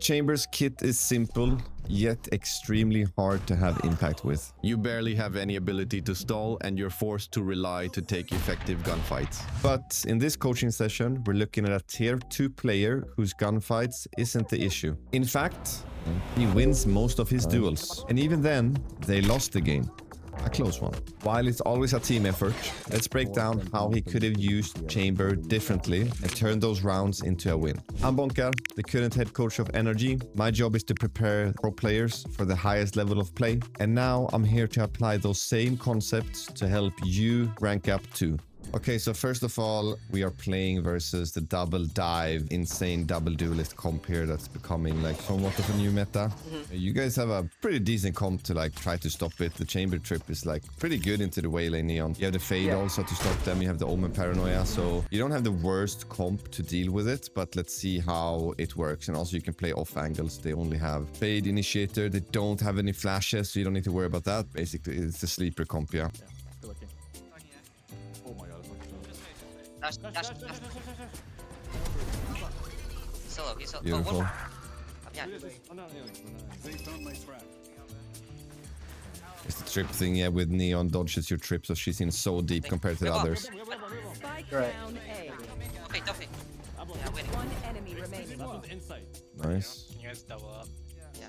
Chamber's kit is simple, yet extremely hard to have impact with. You barely have any ability to stall, and you're forced to rely to take effective gunfights. But in this coaching session, we're looking at a tier 2 player whose gunfights isn't the issue. In fact, he wins most of his duels. And even then, they lost the game. A close one. While it's always a team effort, let's break down how he could have used Chamber differently and turn those rounds into a win. I'm Bonkar, the current head coach of Energy. My job is to prepare pro players for the highest level of play. And now I'm here to apply those same concepts to help you rank up too. Okay, so first of all, we are playing versus the double dive, insane double duelist comp here that's becoming like somewhat of a new meta. You guys have a pretty decent comp to like try to stop it. The Chamber trip is like pretty good into the Waylay Neon. You have the Fade also to stop them. You have the Omen Paranoia. So you don't have the worst comp to deal with it, but let's see how it works. And also you can play off angles. They only have Fade Initiator. They don't have any flashes, so you don't need to worry about that. Basically, it's the sleeper comp, yeah. Dash. Solo, he's solo. Beautiful. It's the trip thing, yeah, with Neon dodges your trip, so she's in so deep compared to the others. Right. Okay, Duffy. Yeah, winning. One enemy remaining. Nice. Can you guys double up? Yeah,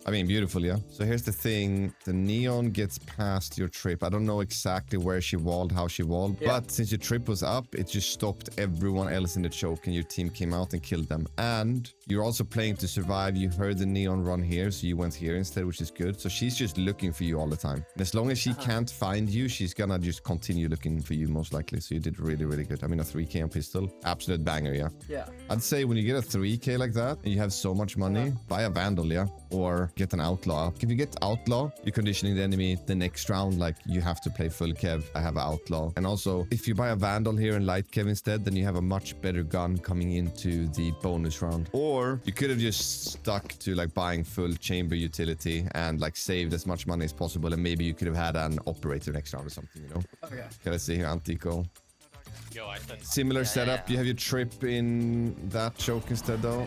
I mean, beautiful, yeah. So here's the thing. The Neon gets past your trip. I don't know exactly where she walled, how she walled. Yeah. But since your trip was up, it just stopped everyone else in the choke and your team came out and killed them. And you're also playing to survive. You heard the Neon run here, so you went here instead, which is good. So she's just looking for you all the time. And as long as she can't find you, she's gonna just continue looking for you most likely. So you did really, really good. I mean, a 3k on pistol. Absolute banger, yeah. Yeah. I'd say when you get a 3k like that and you have so much money, buy a Vandal, yeah? Or get an Outlaw. If you get Outlaw, you're conditioning the enemy the next round, like you have to play full Kev. I have an Outlaw. And also, if you buy a Vandal here and light Kev instead, then you have a much better gun coming into the bonus round. Or you could have just stuck to like buying full Chamber utility and like saved as much money as possible, and maybe you could have had an Operator next round or something, you know? Okay. Okay, let's see here, Antico. Yo, I said Similar setup. You have your trip in that choke instead though.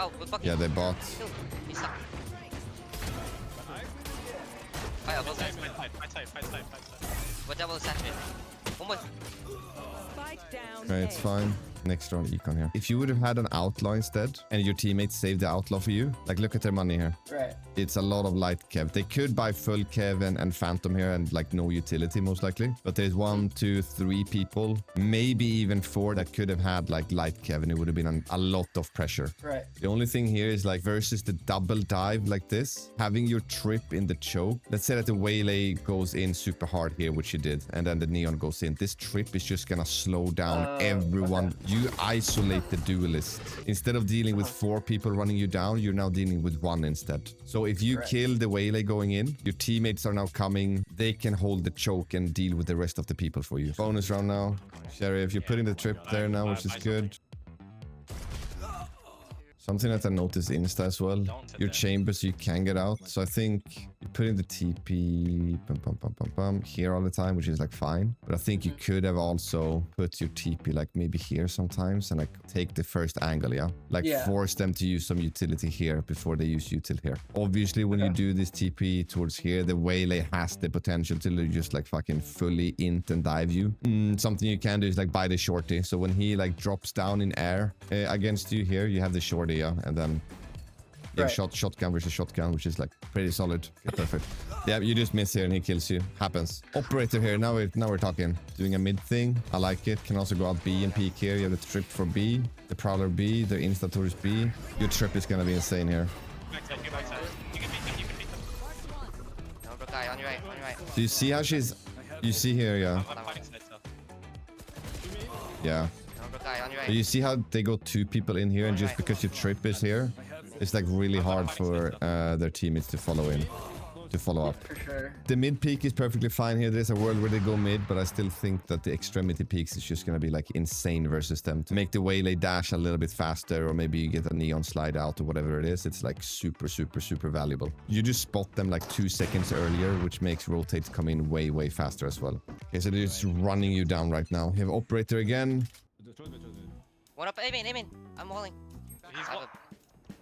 Oh, good bucket. Yeah, they bought. He's stuck. Fire, go side. fight. What double is saturated? One more. Spike down. Okay, it's A. fine. Next round, Econ here. If you would have had an Outlaw instead, and your teammates saved the Outlaw for you, like look at their money here. Right. It's a lot of light Kev. They could buy full Kev and Phantom here and like no utility most likely. But there's 1, 2, 3 people, maybe even 4 that could have had like light Kev, and it would have been a lot of pressure. Right. The only thing here is like versus the double dive like this, having your trip in the choke. Let's say that the Waylay goes in super hard here, which you did, and then the Neon goes in. This trip is just gonna slow down everyone. Okay. You isolate the duelist. Instead of dealing with 4 people running you down, you're now dealing with 1 instead. So if you kill the Waylay going in, your teammates are now coming. They can hold the choke and deal with the rest of the people for you. Bonus round now. Sheriff, you're putting the trip there now, which is good. Something that I noticed Insta as well. Your chamber so you can get out. So I think you put in the TP here all the time, which is like fine. But I think you could have also put your TP like maybe here sometimes and like take the first angle, yeah? Like force them to use some utility here before they use util here. Obviously, when you do this TP towards here, the Waylay has the potential to just like fucking fully int and dive you. Something you can do is like buy the shorty. So when he like drops down in air against you here, you have the shorty, yeah? And then you have shotgun versus shotgun, which is like pretty solid. Okay, perfect. Yeah, you just miss here and he kills you. Happens. Operator here. Now we're talking. Doing a mid thing. I like it. Can also go out B and peek here. You have the trip for B, the Prowler B, the Insta towards B. Your trip is gonna be insane here. backside. You can beat them. No, bro, guy, on your right. Do you see how she's... You see here, yeah. I'm fighting side stuff. Yeah. No, bro, guy, on your Do right. you see how they go 2 people in here, and just because your trip is here, it's like really hard for their teammates to follow in, to follow up. For sure. The mid peak is perfectly fine here. There's a world where they go mid, but I still think that the extremity peaks is just gonna be like insane versus them. To make the waylay dash a little bit faster, or maybe you get a neon slide out or whatever it is, it's like super valuable. You just spot them like 2 seconds earlier, which makes rotates come in way faster as well. Okay, so they're just running you down right now. You have operator again. One up, aim in. I'm holding. He's I have got. a-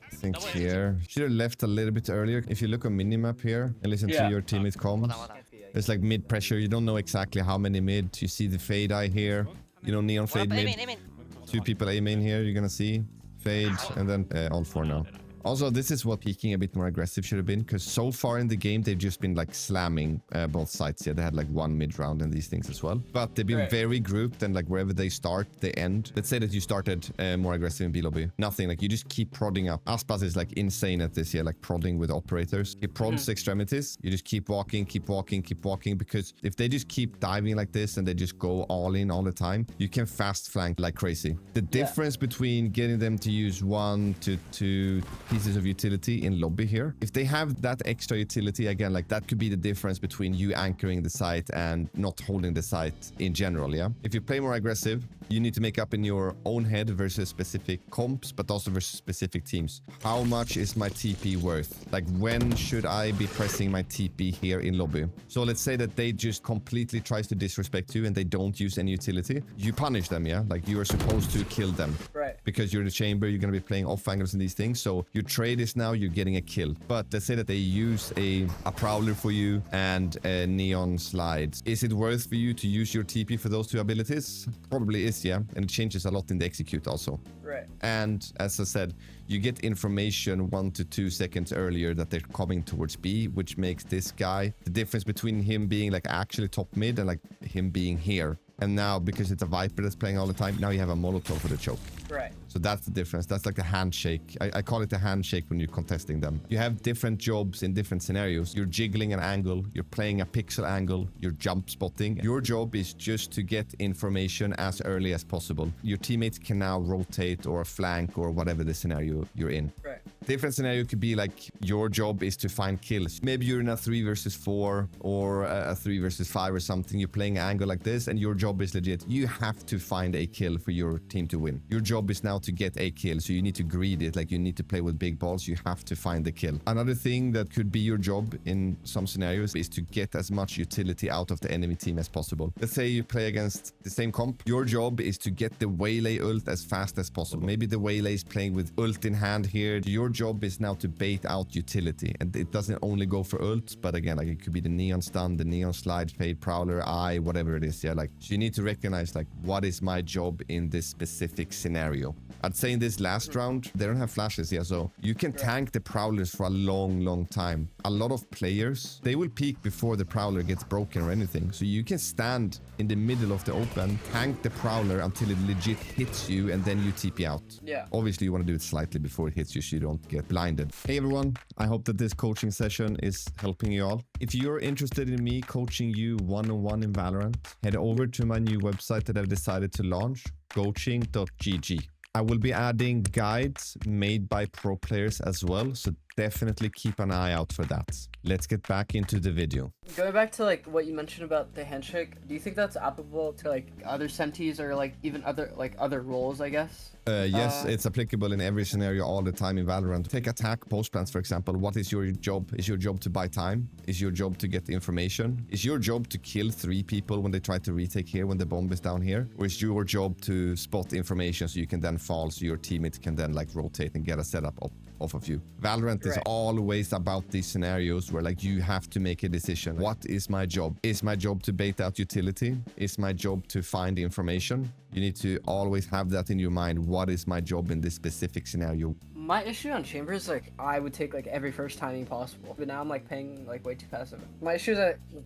I think No way. here. Should have left a little bit earlier. If you look on minimap here and listen to your teammate comms, Hold on. there's like mid pressure. You don't know exactly how many mid. You see the fade eye here. You know, neon One fade up, mid. aim in. 2 people aim in here. You're gonna see fade and then all 4 now. Also, this is what peaking a bit more aggressive should have been, because so far in the game, they've just been like slamming both sides. Yeah, they had like 1 mid round and these things as well. But they've been very grouped, and like wherever they start, they end. Let's say that you started more aggressive in B lobby. Nothing, like you just keep prodding up. Aspas is like insane at this, yeah, like prodding with operators. He prods extremities. You just keep walking, because if they just keep diving like this and they just go all in all the time, you can fast flank like crazy. The difference between getting them to use 1 to 2 pieces of utility in lobby here, if they have that extra utility, again, like that could be the difference between you anchoring the site and not holding the site in general. Yeah, if you play more aggressive, you need to make up in your own head versus specific comps, but also versus specific teams. How much is my TP worth? Like, when should I be pressing my TP here in lobby? So let's say that they just completely tries to disrespect you and they don't use any utility. You punish them, yeah? Like, you are supposed to kill them. Right. Because you're the chamber, you're going to be playing off angles and these things. So your trade is now you're getting a kill. But let's say that they use a prowler for you and a neon slide. Is it worth for you to use your TP for those 2 abilities? Probably is, yeah. And it changes a lot in the execute also. Right. And as I said, you get information 1 to 2 seconds earlier that they're coming towards B, which makes this guy, the difference between him being like actually top mid and like him being here. And now, because it's a Viper that's playing all the time, now you have a Molotov for the choke. Right. So that's the difference. That's like the handshake. I call it the handshake when you're contesting them. You have different jobs in different scenarios. You're jiggling an angle. You're playing a pixel angle. You're jump spotting. Your job is just to get information as early as possible. Your teammates can now rotate or flank or whatever the scenario you're in. Right. Different scenario could be like your job is to find kills. Maybe you're in a 3 versus 4 or a 3 versus 5 or something. You're playing an angle like this and your job is legit. You have to find a kill for your team to win. Your job is now to get a kill. So you need to greed it. Like, you need to play with big balls. You have to find the kill. Another thing that could be your job in some scenarios is to get as much utility out of the enemy team as possible. Let's say you play against the same comp. Your job is to get the waylay ult as fast as possible. Maybe the waylay is playing with ult in hand here. Your job is now to bait out utility. And it doesn't only go for ults, but again, like, it could be the neon stun, the neon slide, fade, prowler, eye, whatever it is. Yeah, like, so you need to recognize, like, what is my job in this specific scenario. I'd say in this last round, they don't have flashes, yeah, so you can tank the prowlers for a long time. A lot of players, they will peek before the prowler gets broken or anything. So you can stand in the middle of the open, tank the prowler until it legit hits you, and then you TP out. Yeah. Obviously, you want to do it slightly before it hits you so you don't get blinded. Hey everyone, I hope that this coaching session is helping you all. If you're interested in me coaching you one-on-one in Valorant, head over to my new website that I've decided to launch, coaching.gg. I will be adding guides made by pro players as well, so definitely keep an eye out for that. Let's get back into the video. Going back to like what you mentioned about the handshake, do you think that's applicable to like other senties or like even other roles, I guess? Yes, it's applicable in every scenario all the time in Valorant. Take attack post plans, for example. What is your job? Is your job to buy time? Is your job to get information? Is your job to kill 3 people when they try to retake here, when the bomb is down here? Or is your job to spot information so you can then fall, so your teammates can then like rotate and get a setup off of you? Valorant is always about these scenarios where like you have to make a decision. What is my job? Is my job to bait out utility? Is my job to find information? You need to always have that in your mind. What is my job in this specific scenario? My issue on Chambers, like, I would take like every first timing possible, but now I'm like playing like way too passive. My issue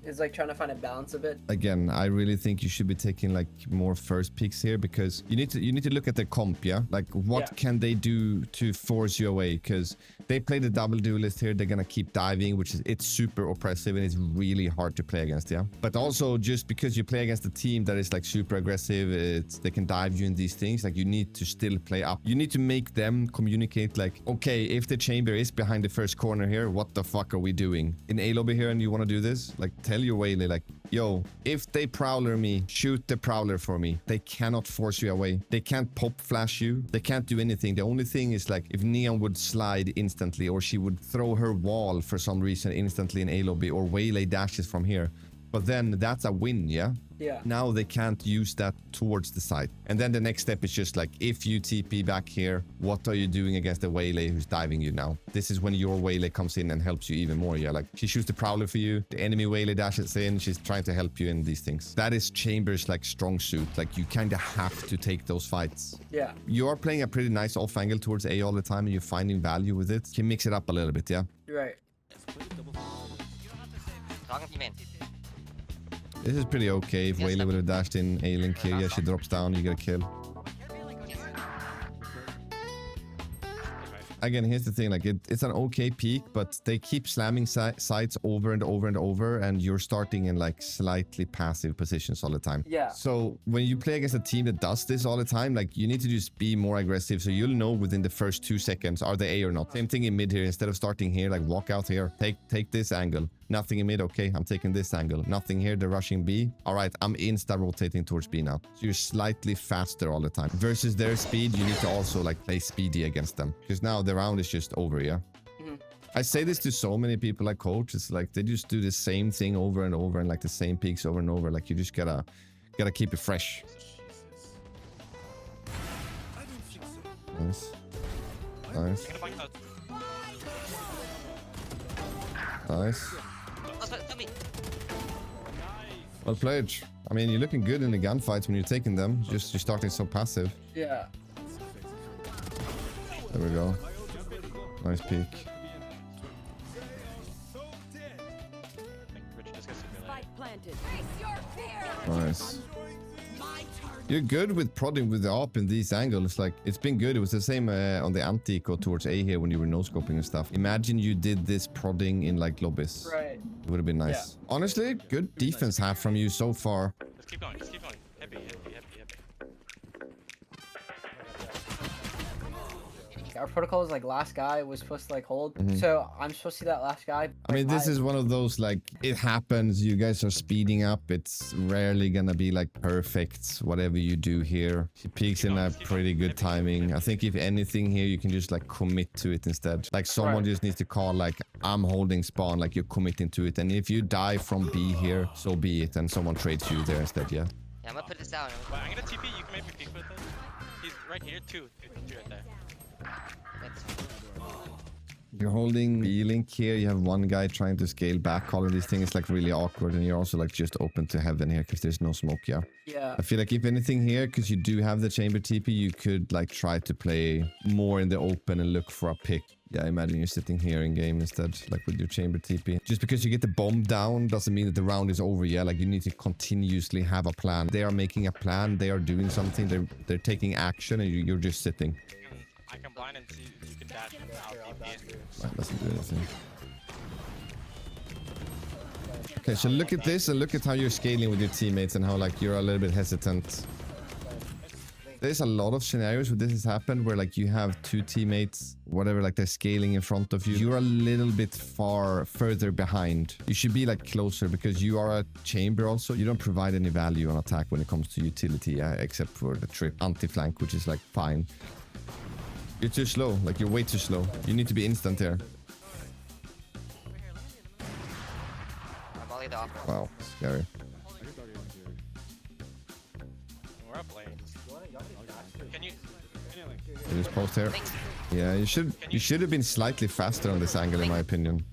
is like trying to find a balance a bit. Again, I really think you should be taking like more first picks here, because you need to look at the comp, yeah? Like, what can they do to force you away? Because they play the double duelist here, they're gonna keep diving, which is, it's super oppressive and it's really hard to play against, yeah? But also, just because you play against a team that is like super aggressive, they can dive you in these things, like, you need to still play up. You need to make them communicate predict like, okay, if the chamber is behind the first corner here, what the fuck are we doing? In A lobby here and you want to do this, like tell your Waylay like, yo, if they prowler me, shoot the prowler for me. They cannot force you away. They can't pop flash you. They can't do anything. The only thing is like if Neon would slide instantly or she would throw her wall for some reason instantly in A lobby or Waylay dashes from here. But then that's a win, yeah? Yeah. Now they can't use that towards the side. And then the next step is just like, if you TP back here, what are you doing against the Waylay who's diving you now? This is when your Waylay comes in and helps you even more, yeah? Like, she shoots the Prowler for you, the enemy Waylay dashes in, she's trying to help you in these things. That is Chamber's, like, strong suit. Like, you kind of have to take those fights. Yeah. You are playing a pretty nice off angle towards A all the time, and you're finding value with it. You can mix it up a little bit, yeah? You're right. Talking to you, man. This is pretty okay. If Waylay would have dashed in A-Link here, yeah, she drops down, you get a kill. Again, here's the thing, like it's an okay peak, but they keep slamming sides over and over and over, and you're starting in like slightly passive positions all the time. Yeah. So when you play against a team that does this all the time, like you need to just be more aggressive, so you'll know within the first 2 seconds, are they A or not? Same thing in mid here, instead of starting here, like walk out here, take this angle. Nothing in mid, okay, I'm taking this angle. Nothing here, they're rushing B. All right, I'm insta rotating towards B now. So you're slightly faster all the time. Versus their speed, you need to also like play speedy against them. Because now the round is just over, yeah? I say this to so many people I coach. It's like they just do the same thing over and over and like the same peaks over and over. Like you just gotta keep it fresh. Nice. Nice. Nice. Well played. I mean, you're looking good in the gunfights when you're taking them. Just you're starting so passive. Yeah. There we go. Nice peek. Spike planted. Nice. You're good with prodding with the AWP in these angles. Like, it's been good. It was the same on the anti-eco towards A here when you were no-scoping and stuff. Imagine you did this prodding in, like, lobbies. Right. It would have been nice. Yeah. Honestly, good defense half from you so far. Just keep going, just keep going. Heavy. Our protocol is like last guy was supposed to like hold. So I'm supposed to see that last guy. I mean, this live. is one of those, like, it happens. You guys are speeding up. It's rarely gonna be, like, perfect, whatever you do here. She peeks in a pretty good timing. I think if anything here, you can just, like, commit to it instead. Like, someone just needs to call, like, I'm holding spawn, like, you're committing to it. And if you die from B here, so be it. And someone trades you there instead, yeah? Yeah, I'm gonna put this down. Well, I'm gonna TP, you can maybe peek with it. He's right here, two right there. You're holding B-Link here. You have one guy trying to scale back. All of these things is like really awkward, and you're also like just open to heaven here because there's no smoke, yeah? Yeah. I feel like if anything here, because you do have the chamber TP, you could like try to play more in the open and look for a pick. Yeah, imagine you're sitting here in game instead, like with your chamber TP. Just because you get the bomb down doesn't mean that the round is over, yeah? Like you need to continuously have a plan. They are making a plan. They are doing something. They're taking action, and you're just sitting. I can blind and see you can dash out TP. That doesn't do anything. Okay, so look at this and look at how you're scaling with your teammates and how like you're a little bit hesitant. There's a lot of scenarios where this has happened where like you have two teammates, whatever, like they're scaling in front of you. You're a little bit further behind. You should be like closer because you are a chamber also. You don't provide any value on attack when it comes to utility, except for the trip anti-flank, which is like fine. You're too slow, like you're way too slow. You need to be instant here. I'm only the offer. Wow, scary. We're up lane. Can you You just post here. Yeah, you should have been slightly faster on this angle in my opinion.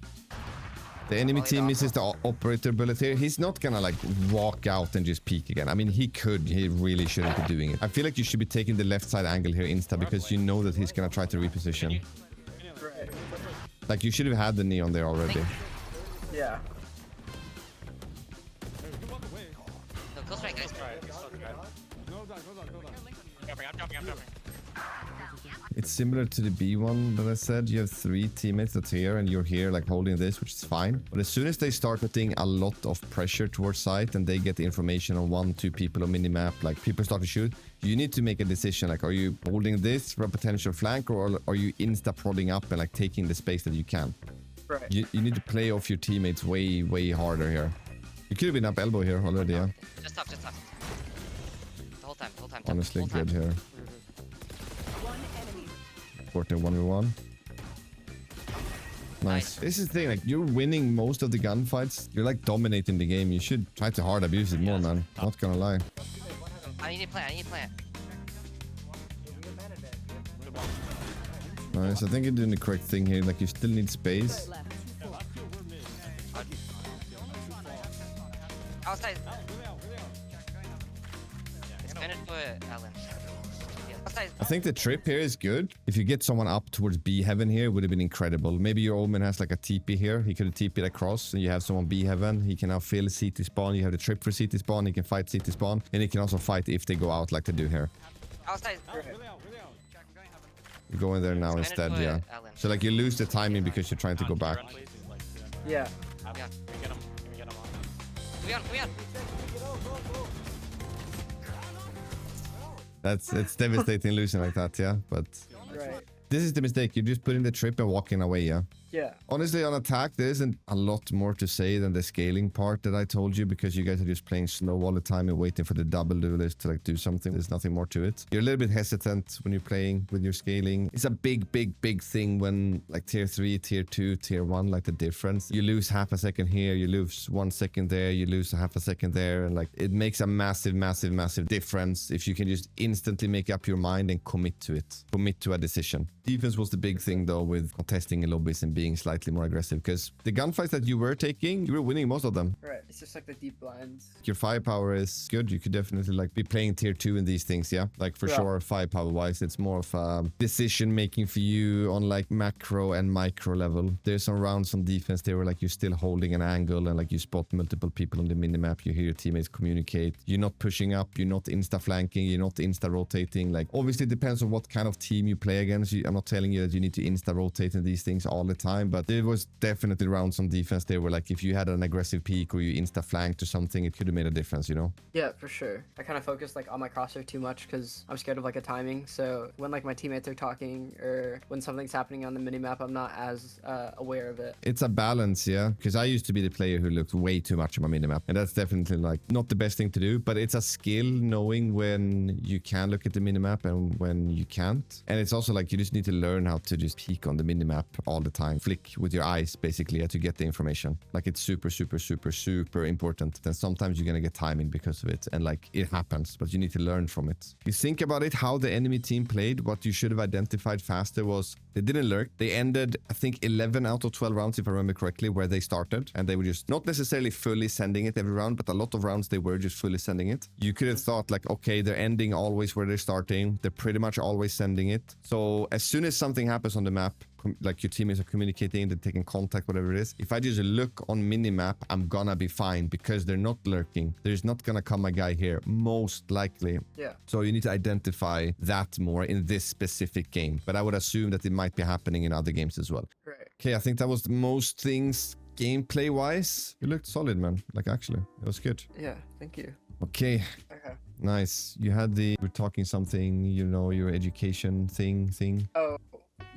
The enemy team misses the operator bullet here. He's not gonna like walk out and just peek again. I mean, he could. He really shouldn't be doing it. I feel like you should be taking the left side angle here insta because you know that he's gonna try to reposition. Like you should have had the neon there already. Yeah. No, close right, guys. I'm jumping. It's similar to the B one that I said. You have 3 teammates that's here and you're here like holding this, which is fine. But as soon as they start putting a lot of pressure towards site and they get the information on 1, 2 people on minimap, like people start to shoot, you need to make a decision. Like, are you holding this for a potential flank or are you insta-prodding up and like taking the space that you can? Right. You need to play off your teammates way, way harder here. You could have been up elbow here already, yeah? Just tough, just tough. The whole time, tough, Honestly, whole time. good here. One enemy. 1v1. Nice. This is the thing, like, you're winning most of the gunfights. You're, like, dominating the game. You should try to hard abuse it more, man. Not gonna lie. I need to plant. Nice. I think you're doing the correct thing here. Like, you still need space. Left. Outside. It's gonna do it, Alan. Outside. I think the trip here is good. If you get someone up towards B heaven here, it would have been incredible. Maybe your Omen has like a TP here. He could have TP'd across and you have someone B heaven. He can now fill CT spawn. You have the trip for CT spawn. He can fight CT spawn. And he can also fight if they go out like they do here. Outside. You go in there now It's instead, gonna do yeah. it, Alan. So like you lose the timing because you're trying to go back. Run, please. He's like, Yeah. Can we get him? Can we get him on? We on. It's devastating losing like that, yeah. But Right. this is the mistake. You just put in the trip and walking away, yeah. Yeah. Honestly, on attack, there isn't a lot more to say than the scaling part that I told you because you guys are just playing slow all the time and waiting for the double duelist to like do something. There's nothing more to it. You're a little bit hesitant when you're playing with your scaling. It's a big thing when like tier 3, tier 2, tier 1, like the difference. You lose half a second here, you lose 1 second there, you lose a half a second there. And like it makes a massive difference if you can just instantly make up your mind and commit to it. Commit to a decision. Defense was the big thing though with contesting in lobbies and being slightly more aggressive because the gunfights that you were taking, you were winning most of them. Right. It's just like the deep blinds. Your firepower is good. You could definitely like be playing tier 2 in these things, yeah? Like for sure, firepower wise, it's more of a decision making for you on like macro and micro level. There's some rounds on defense there where like you're still holding an angle and like you spot multiple people on the minimap. You hear your teammates communicate. You're not pushing up. You're not insta flanking. You're not insta rotating. Like obviously it depends on what kind of team you play against. I'm not telling you that you need to insta rotate in these things all the time, but there was definitely rounds on defense there where like if you had an aggressive peak or you insta flanked or something, it could have made a difference, you know? Yeah, for sure. I kind of focus like on my crosshair too much because I'm scared of like a timing. So when like my teammates are talking or when something's happening on the minimap, I'm not as aware of it. It's a balance, yeah? Because I used to be the player who looked way too much on my minimap. And that's definitely like not the best thing to do, but it's a skill knowing when you can look at the minimap and when you can't. And it's also like you just need to learn how to just peek on the minimap all the time. Flick with your eyes basically to get the information. Like it's super important. Then sometimes you're gonna get timing because of it. And like it happens, but you need to learn from it. You think about it, how the enemy team played, what you should have identified faster was they didn't lurk. They ended, I think, 11 out of 12 rounds, if I remember correctly, where they started. And they were just not necessarily fully sending it every round, but a lot of rounds they were just fully sending it. You could have thought like, okay, they're ending always where they're starting. They're pretty much always sending it. So as soon as something happens on the map, like your teammates are communicating, they're taking contact, whatever it is. If I just look on minimap, I'm gonna be fine because they're not lurking. There's not gonna come a guy here, most likely. Yeah. So you need to identify that more in this specific game. But I would assume that it might be happening in other games as well. Right. Okay, I think that was the most things gameplay wise. You looked solid, man. Like actually, it was good. Yeah. Thank you. Okay. Okay. Nice. You had we're talking something, you know, your education thing. Oh.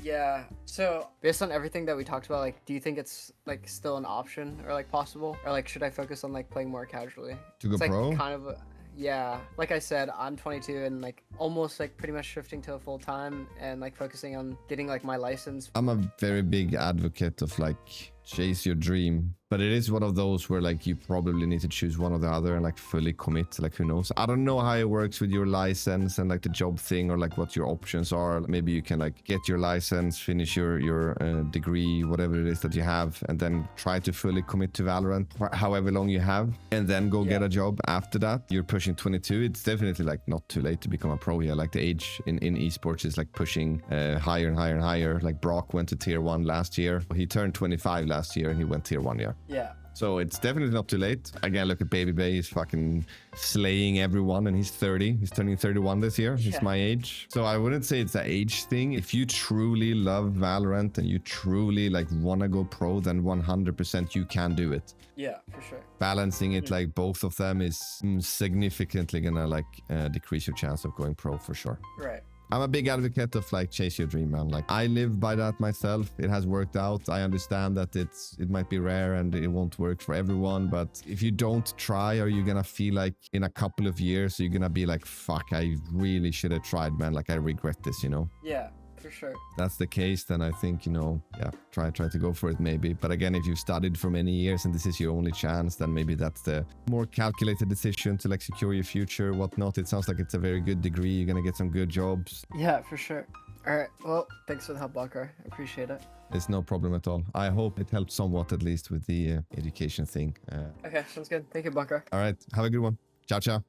Yeah. So based on everything that we talked about, like, do you think it's like still an option or like possible, or like should I focus on like playing more casually? To go It's like pro? kind of. Yeah, like I said, I'm 22 and like almost like pretty much shifting to a full time and like focusing on getting like my license. I'm a very big advocate of like chase your dream, but it is one of those where like you probably need to choose one or the other and like fully commit. Like who knows? I don't know how it works with your license and like the job thing or like what your options are. Maybe you can like get your license, finish your degree, whatever it is that you have, and then try to fully commit to Valorant for however long you have, and then go get a job after that. You're pushing 22. It's definitely like not too late to become a pro here. Like the age in esports is like pushing higher and higher and higher. Like Brock went to tier 1 last year. He turned 25 last year and he went tier 1, yeah. Yeah. So it's definitely not too late. Again, look at Baby Bay. He's fucking slaying everyone and he's 30. He's turning 31 this year. He's Yeah. my age. So I wouldn't say it's an age thing. If you truly love Valorant and you truly like want to go pro, then 100% you can do it. Yeah, for sure. Balancing it like both of them is significantly gonna like decrease your chance of going pro for sure. Right. I'm a big advocate of like chase your dream, man. Like I live by that myself. It has worked out. I understand that it might be rare and it won't work for everyone, but if you don't try, are you gonna feel like in a couple of years you're gonna be like, fuck, I really should have tried, man. Like I regret this, you know? Yeah, for sure. If that's the case, then I think, you know, yeah, try to go for it maybe. But again, if you've studied for many years and this is your only chance, then maybe that's the more calculated decision to like secure your future, whatnot. It sounds like it's a very good degree. You're gonna get some good jobs. Yeah, for sure. All right. Well, thanks for the help, bonkar. I appreciate it. It's no problem at all. I hope it helped somewhat at least with the education thing. Okay, sounds good. Thank you, bonkar. All right, have a good one. Ciao, ciao.